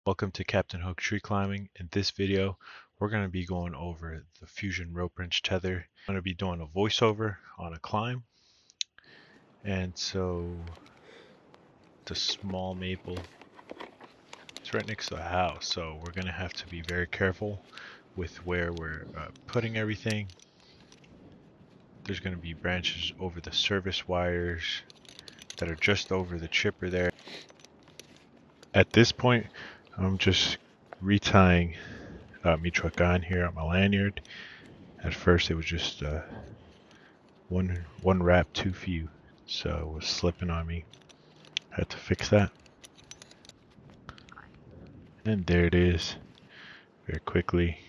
Welcome to Captain Hook Tree Climbing. In this video, we're going to be going over the Fusion Rope Wrench Tether. I'm going to be doing a voiceover on a climb. And so, the small maple, it's right next to the house, so we're going to have to be very careful with where we're putting everything. There's going to be branches over the service wires that are just over the chipper there. At this point, I'm just retying me truck on here on my lanyard. At first it was just one wrap too few, so it was slipping on me. Had to fix that. And there it is, very quickly.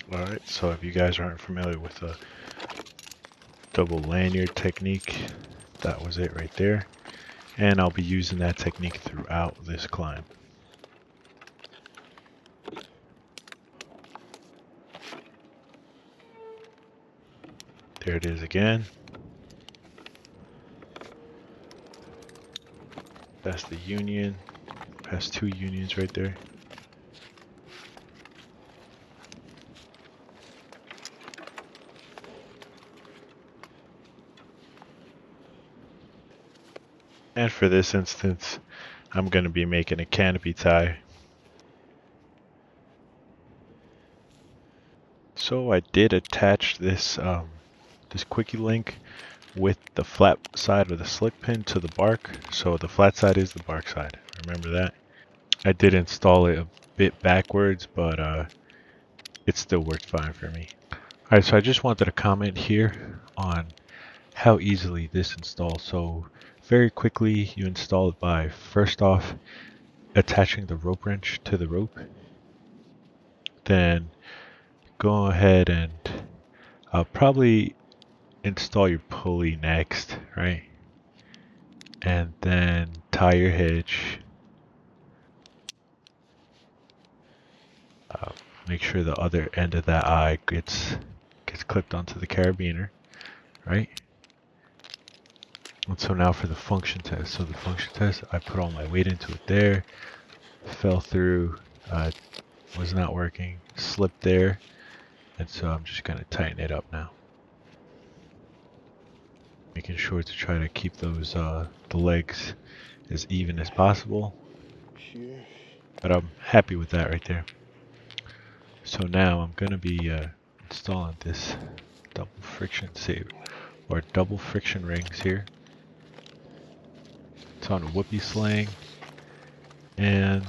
Alright, so if you guys aren't familiar with the double lanyard technique, that was it right there. And I'll be using that technique throughout this climb. There it is again. That's the union. Has two unions right there. And for this instance, I'm going to be making a canopy tie. So I did attach this this quickie link with the flat side of the slick pin to the bark. So the flat side is the bark side. Remember that. I did install it a bit backwards, but it still worked fine for me. Alright, so I just wanted to comment here on how easily this installs. So very quickly you install it by first off attaching the rope wrench to the rope. Then go ahead and probably install your pulley next, right? And then tie your hitch. Make sure the other end of that eye gets clipped onto the carabiner, right? And so now for the function test. So the function test, I put all my weight into it there, fell through, was not working, slipped there, and so I'm just gonna tighten it up now. Making sure to try to keep those the legs as even as possible. But I'm happy with that right there. So now I'm gonna be installing this double friction saver or double friction rings here. It's on a whoopee sling, and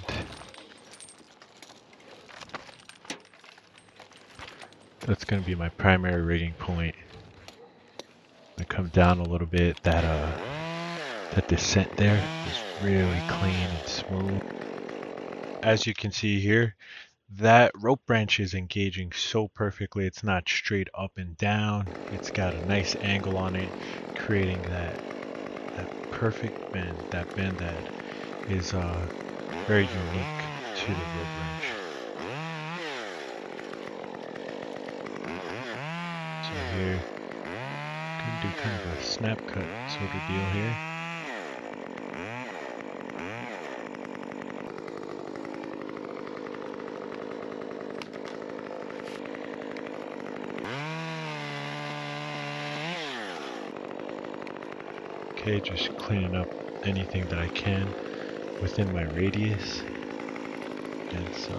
that's gonna be my primary rigging point. I come down a little bit. That descent there is really clean and smooth. As you can see here, that rope branch is engaging so perfectly. It's not straight up and down. It's got a nice angle on it, creating that perfect bend. That bend that is very unique to the rope wrench. So here, gonna do kind of a snap cut sort of deal here. Okay, just cleaning up anything that I can within my radius. And so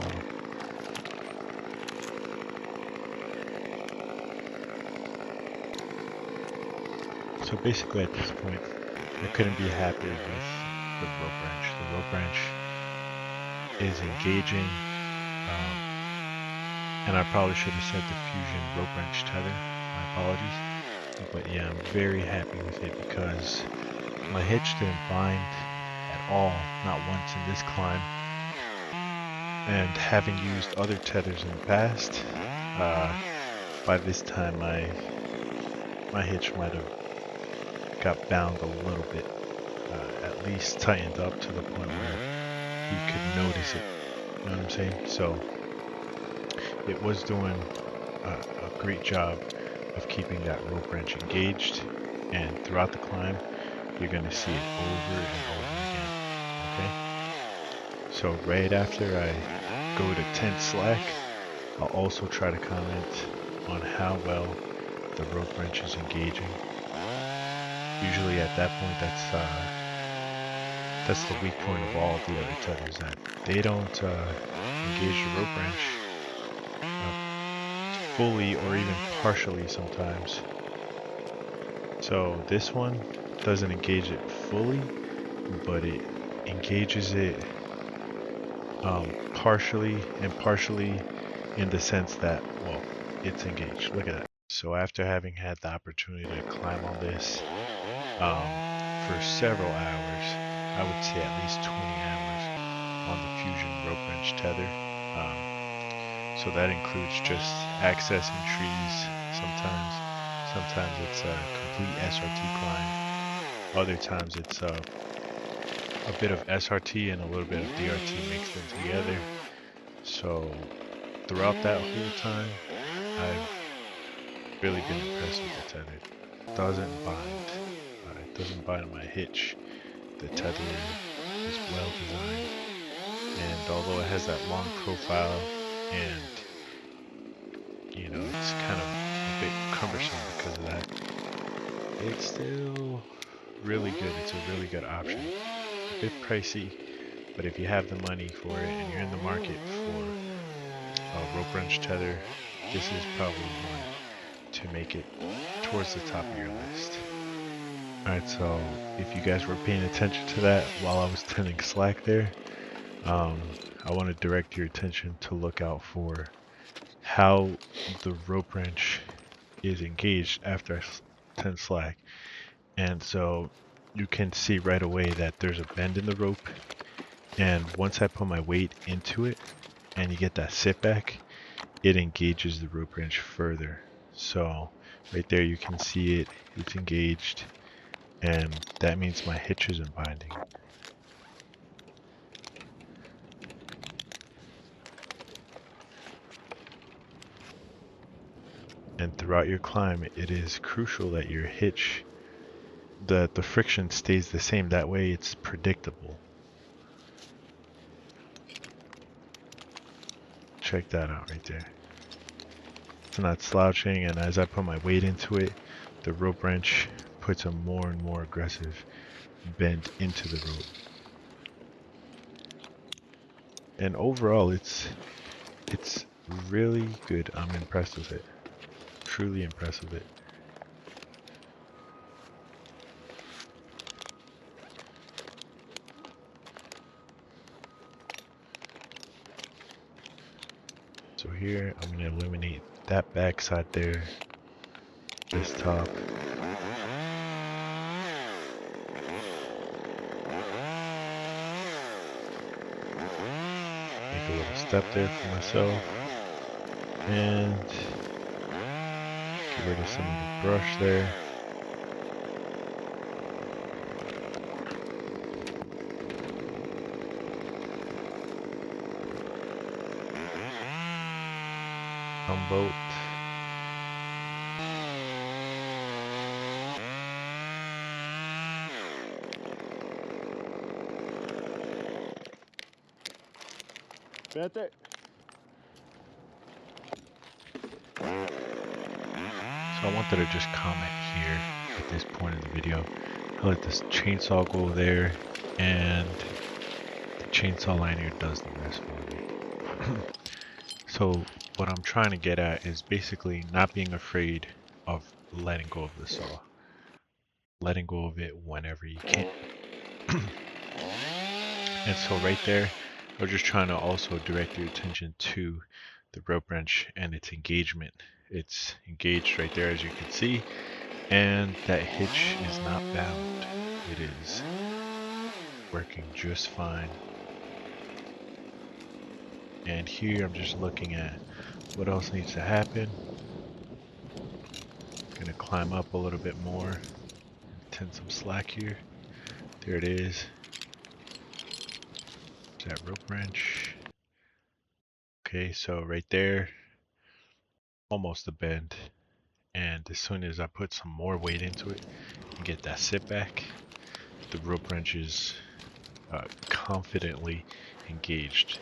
basically at this point, I couldn't be happier with the rope wrench. The rope wrench is engaging, and I probably should have said the Fusion rope wrench tether. My apologies. But yeah, I'm very happy with it because my hitch didn't bind at all, not once in this climb. And having used other tethers in the past, by this time my hitch might have got bound a little bit, at least tightened up to the point where you could notice it. You know what I'm saying? So it was doing a great job of keeping that rope wrench engaged, and throughout the climb you're going to see it over and over again. Okay, so right after I go to 10 slack, I'll also try to comment on how well the rope wrench is engaging. Usually at that point, that's the weak point of all of the other tethers, that they don't engage the rope wrench fully or even partially sometimes. So this one doesn't engage it fully, but it engages it partially, and partially in the sense that, well, it's engaged. Look at that. So after having had the opportunity to climb on this for several hours, I would say at least 20 hours on the Fusion rope wrench tether. So that includes just accessing trees sometimes. Sometimes it's a complete SRT climb. Other times it's a bit of SRT and a little bit of DRT mixed in together. So throughout that whole time, I've really been impressed with the tether. It doesn't bind. It doesn't bind on my hitch. The tether is well designed, and although it has that long profile and it's kind of a bit cumbersome because of that, it's still really good. It's a really good option. A bit pricey, but if you have the money for it and you're in the market for a rope wrench tether, this is probably one to make it towards the top of your list. Alright, so if you guys were paying attention to that while I was tending slack there, I want to direct your attention to look out for how the rope wrench is engaged after I tend slack. And so you can see right away that there's a bend in the rope, and once I put my weight into it and you get that sit back, it engages the rope wrench further. So right there you can see it's engaged, and that means my hitch isn't binding. And throughout your climb, it is crucial that your hitch, the friction stays the same. That way it's predictable. Check that out right there. It's not slouching, and as I put my weight into it, the rope wrench puts a more and more aggressive bend into the rope. And overall, it's really good. I'm impressed with it. Truly impressed with it. So here, I'm going to eliminate that backside there, this top. Make a little step there for myself. And get rid of some of the brush there. Boat. Better. So I wanted to just comment here at this point in the video. I let this chainsaw go there, and the chainsaw liner does the rest for me. So what I'm trying to get at is basically not being afraid of letting go of the saw. Letting go of it whenever you can. And so right there, we're just trying to also direct your attention to the rope wrench and its engagement. It's engaged right there, as you can see, and that hitch is not bound. It is working just fine. And here I'm just looking at what else needs to happen. Gonna climb up a little bit more, tend some slack here. There it is. There's that rope wrench. Okay, so right there, almost a bend. And as soon as I put some more weight into it and get that sit back, the rope wrench is confidently engaged.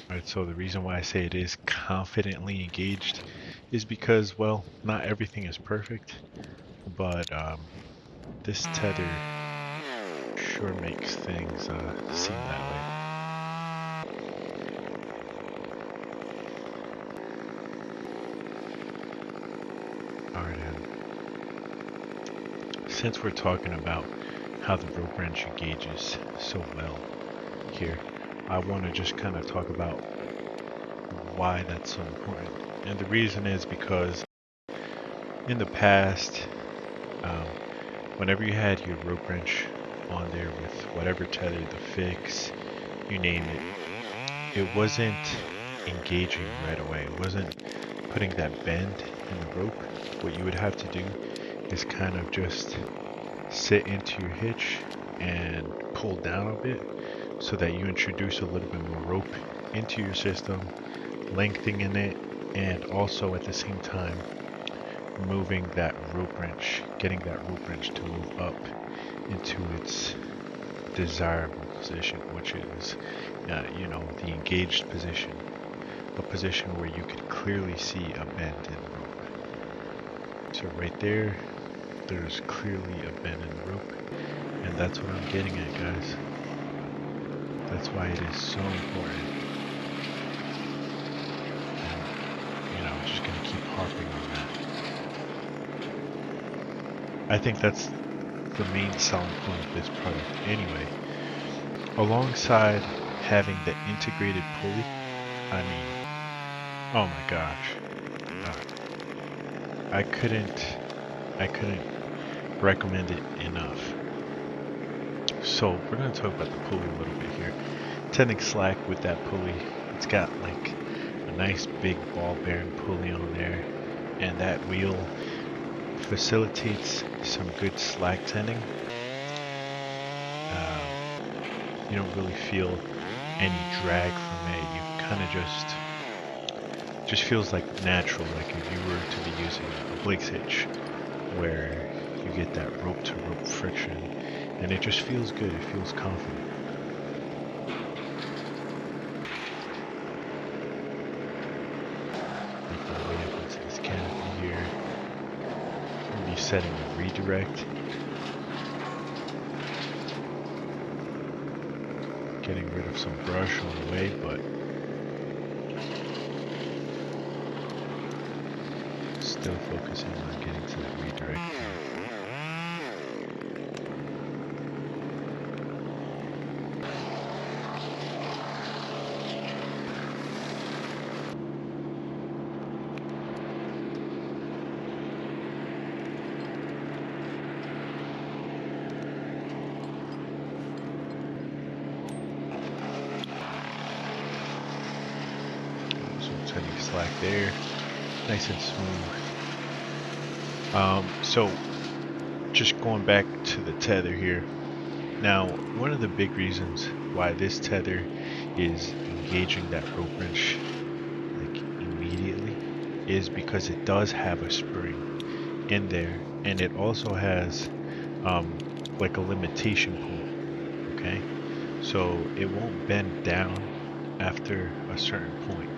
Alright, so the reason why I say it is confidently engaged is because, well, not everything is perfect, but this tether sure makes things seem that way. Alright, since we're talking about how the rope wrench engages so well here, I want to just kind of talk about why that's so important. And the reason is because in the past, whenever you had your rope wrench on there with whatever tether, the fix, you name it, it wasn't engaging right away. It wasn't putting that bend in the rope. What you would have to do is kind of just sit into your hitch and pull down a bit so that you introduce a little bit more rope into your system, lengthening it, and also at the same time moving that rope wrench, getting that rope wrench to move up into its desirable position, which is, the engaged position, a position where you could clearly see a bend in the rope. So right there, there's clearly a bend in the rope, and that's what I'm getting at, guys. That's why it is so important. And, I'm just gonna keep harping on that. I think that's the main selling point of this product anyway. Alongside having the integrated pulley, I mean, oh my gosh, I couldn't recommend it enough. So we're going to talk about the pulley a little bit here. Tending slack with that pulley, it's got like a nice big ball bearing pulley on there, and that wheel facilitates some good slack tending. You don't really feel any drag from it. You kind of just feels like natural, like if you were to be using a Blake's hitch, where you get that rope to rope friction, and it just feels good. It feels confident. Make my way up into this canopy here. I'm gonna be setting a redirect. Getting rid of some brush on the way, but still focusing on getting to that redirect. Slack there, nice and smooth. So just going back to the tether here. Now, one of the big reasons why this tether is engaging that rope wrench like immediately is because it does have a spring in there, and it also has like a limitation point. Okay, so it won't bend down after a certain point.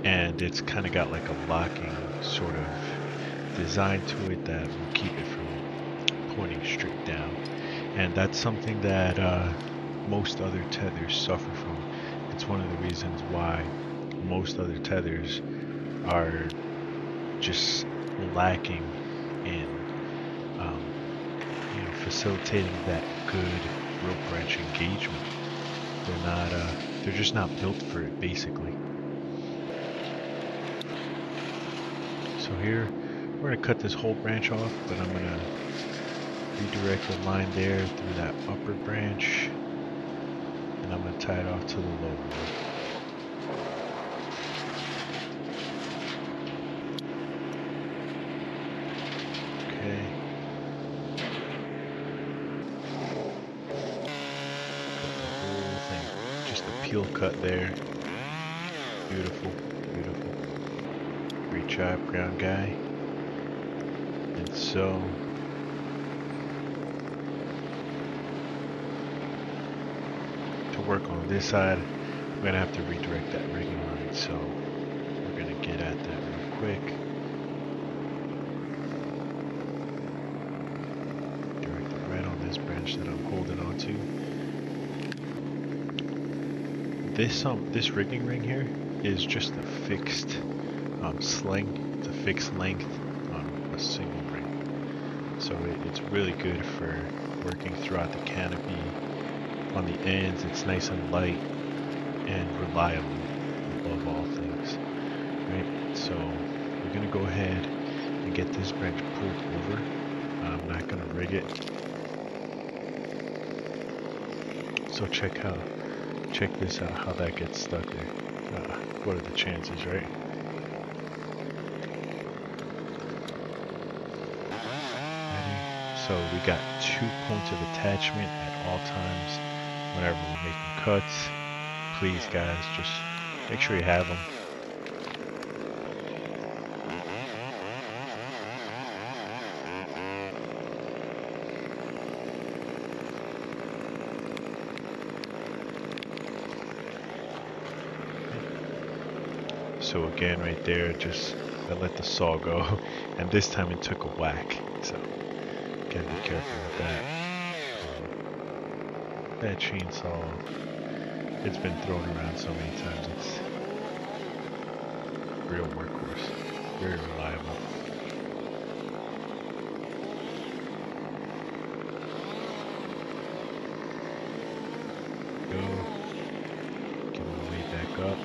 And it's kind of got like a locking sort of design to it that will keep it from pointing straight down. And that's something that most other tethers suffer from. It's one of the reasons why most other tethers are just lacking in facilitating that good rope wrench engagement. They're just not built for it, basically. So here, we're going to cut this whole branch off, but I'm going to redirect the line there through that upper branch, and I'm going to tie it off to the lower one. Okay. peel cut there. Beautiful, beautiful. Great job, ground guy. And so to work on this side, I'm gonna have to redirect that rigging line. So we're gonna get at that real quick. Direct it right on this branch that I'm holding on to. This rigging ring here is just a fixed sling. It's a fixed length on a single ring. So it's really good for working throughout the canopy. On the ends, it's nice and light and reliable above all things. Right? So we're gonna go ahead and get this branch pulled over. I'm not gonna rig it. So check this out, how that gets stuck there. What are the chances, right? Ready? So we got 2 points of attachment at all times whenever we're making cuts. Please guys, just make sure you have them. So again, right there, just I let the saw go, and this time it took a whack. So gotta be careful with that. That chainsaw, it's been thrown around so many times. It's a real workhorse, very reliable. Go, get my way back up.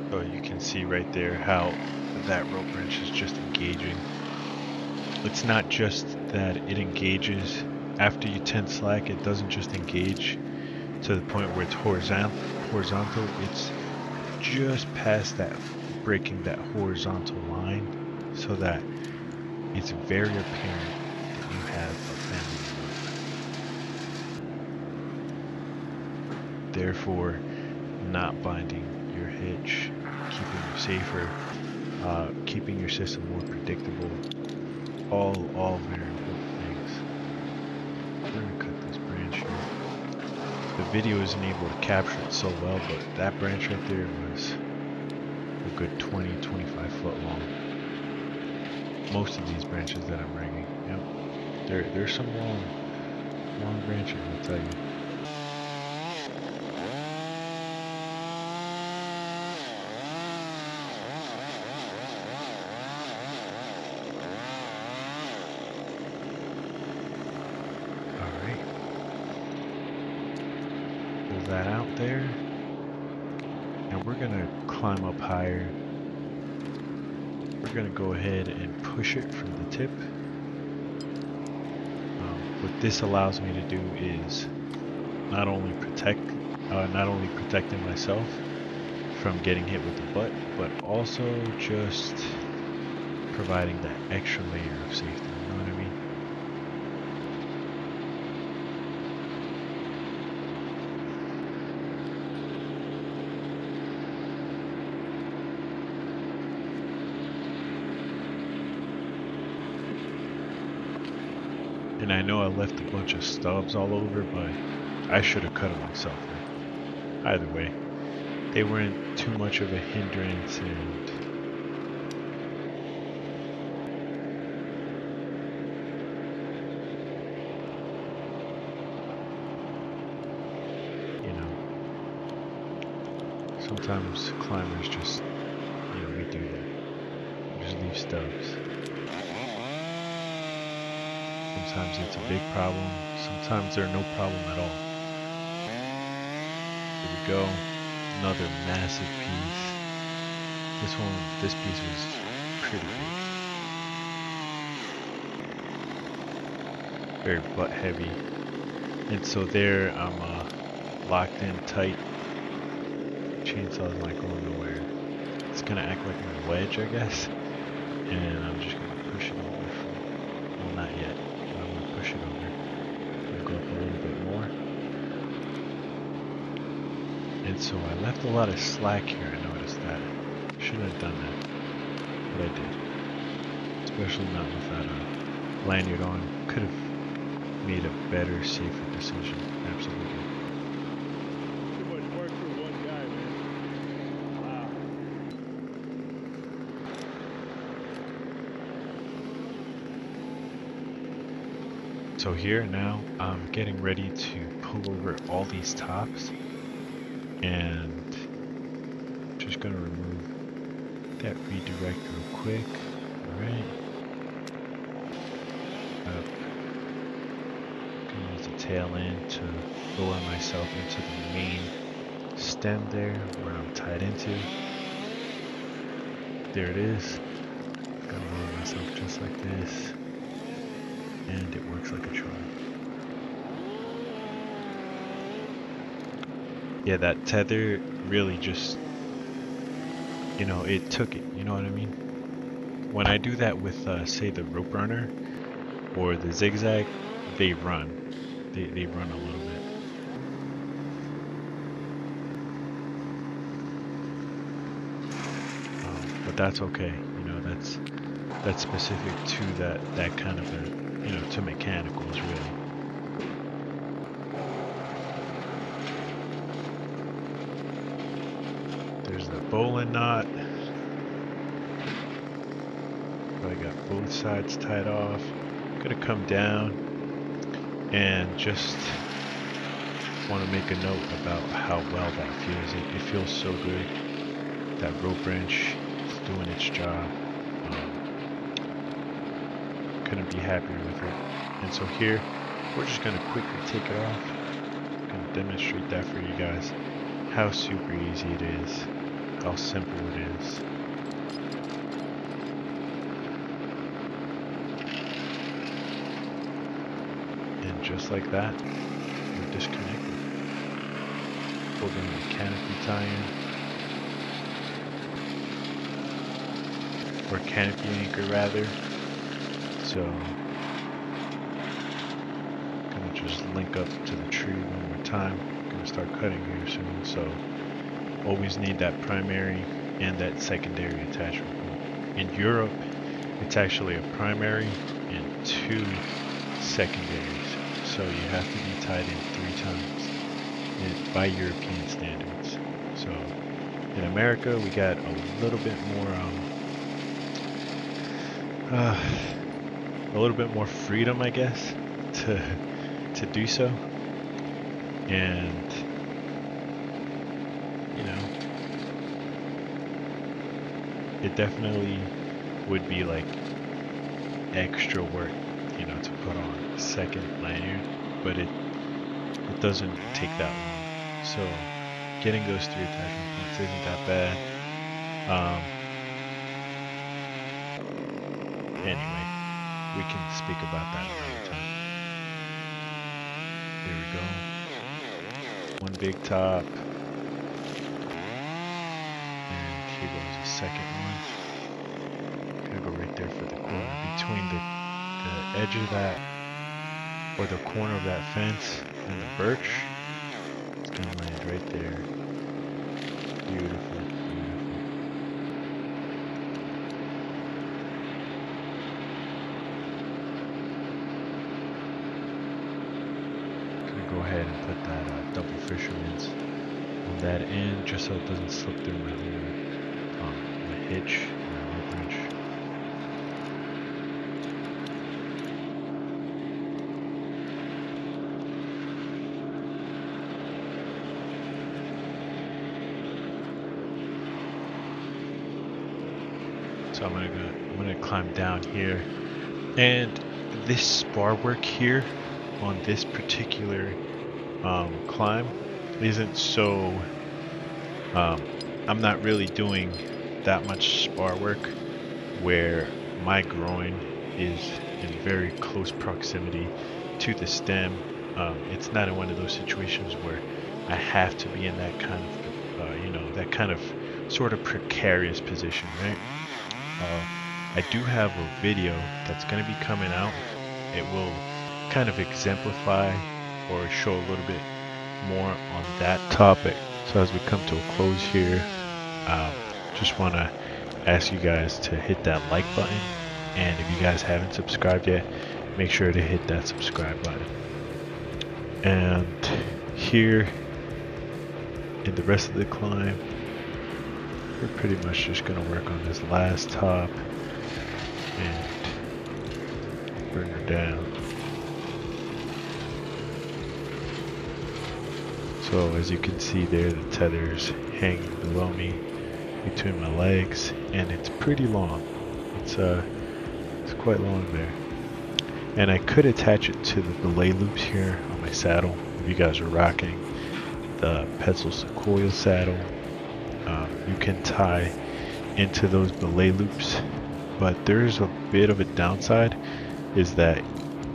So you can see right there how that rope wrench is just engaging. It's not just that it engages after you tense slack, it doesn't just engage to the point where it's horizontal, it's just past that, breaking that horizontal line, so that it's very apparent that you have a family rope. Therefore, not binding your hitch, keeping you safer, keeping your system more predictable, all very important things. I'm gonna cut this branch here. The video isn't able to capture it so well, but that branch right there was a good 20-25 foot long. Most of these branches that I'm rigging, yep, there's some long branches, I'll tell you. That out there, and we're gonna climb up higher. We're gonna go ahead and push it from the tip. What this allows me to do is not only protecting myself from getting hit with the butt, but also just providing that extra layer of safety. You know what I mean? And I know I left a bunch of stubs all over, but I should have cut them myself. Right? Either way, they weren't too much of a hindrance, and you know, sometimes climbers just, we do that. We just leave stubs. Sometimes it's a big problem. Sometimes they're no problem at all. Here we go. Another massive piece. This piece was pretty big. Very butt heavy. And so there I'm locked in tight. Chainsaw's not going nowhere. It's gonna act like my wedge, I guess. And I'm just gonna push it over. Well, not yet. But I'm gonna push it over. I'll go up a little bit more. And so I left a lot of slack here. I noticed that. Shouldn't have done that, but I did. Especially not with that lanyard on. Could have made a better, safer decision. Absolutely. Too much work for one guy, man. Wow. So here now, I'm getting ready to pull over all these tops, and just gonna remove that redirect real quick. All right. Gonna use the tail end to lower myself into the main stem there, where I'm tied into. There it is. Gonna lower myself just like this, and it works like a charm. Yeah, that tether really just, you know, it took it, you know what I mean? When I do that with, say, the rope runner or the zigzag, they run. They run a little bit. But that's okay, you know, that's specific to that kind of a, you know, to mechanicals really. There's the bowline knot. I got both sides tied off. Gonna come down and just want to make a note about how well that feels. It feels so good. That rope wrench is doing its job. Couldn't be happier with it. And so here, we're just gonna quickly take it off. Gonna demonstrate that for you guys. How super easy it is. How simple it is. And just like that, we're disconnected. Pull down the canopy tie-in. Or canopy anchor rather. So, gonna just link up to the tree one more time. Gonna start cutting here soon, so always need that primary and that secondary attachment point. In Europe, it's actually a primary and 2 secondaries, so you have to be tied in 3 times by European standards. So in America, we got a little bit more freedom, I guess, to do so. And you know, it definitely would be like extra work, you know, to put on a second lanyard, but it doesn't take that long. So getting those 3 attachment points isn't that bad. Anyway, we can speak about that another time. Here we go. One big top. And here goes the second one. Gonna go right there for the corner. Between the edge of that, or the corner of that fence and the birch. It's gonna land right there. Beautiful, beautiful. Gonna go ahead and put that double fisherman's on that end, just so it doesn't slip through my hitch, my rope wrench. So I'm gonna climb down here, and this spar work here on this particular climb isn't so, I'm not really doing that much spar work where my groin is in very close proximity to the stem. It's not in one of those situations where I have to be in that kind of, that kind of sort of precarious position, right? I do have a video that's going to be coming out. It will kind of exemplify or show a little bit more on that topic. So as we come to a close here, just want to ask you guys to hit that like button, and if you guys haven't subscribed yet, make sure to hit that subscribe button. And here in the rest of the climb, we're pretty much just going to work on this last top and bring her down. So as you can see there, the tether's hanging below me between my legs, and it's pretty long. It's quite long there. And I could attach it to the belay loops here on my saddle. If you guys are rocking the Petzl coil saddle, you can tie into those belay loops, but there's a bit of a downside, is that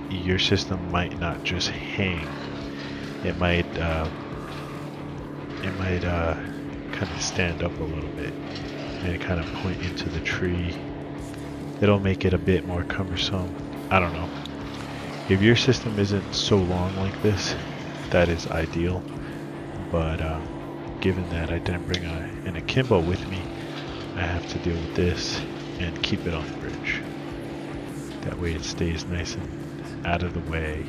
your system might not just hang. It might kind of stand up a little bit and kind of point into the tree. It'll make it a bit more cumbersome. I don't know. If your system isn't so long like this, that is ideal. But given that I didn't bring an Akimbo with me, I have to deal with this and keep it on the bridge. That way it stays nice and out of the way.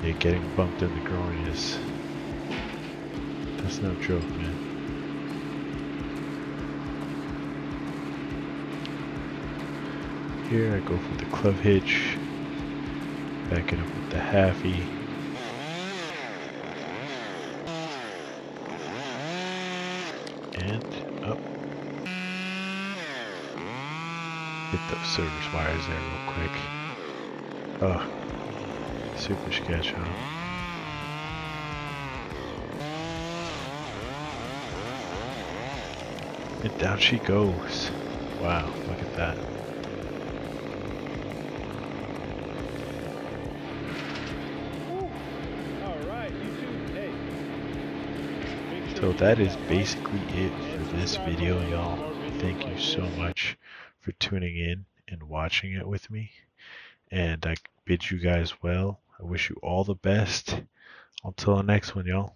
Yeah, getting bumped in the groin that's no joke, man. Here I go for the club hitch, back it up with the halfie. And up. Hit those service wires there real quick. Oh, super sketch, huh? And down she goes. Wow, look at that. So that is basically it for this video, y'all. Thank you so much for tuning in and watching it with me. And I bid you guys well. I wish you all the best. Until the next one, y'all.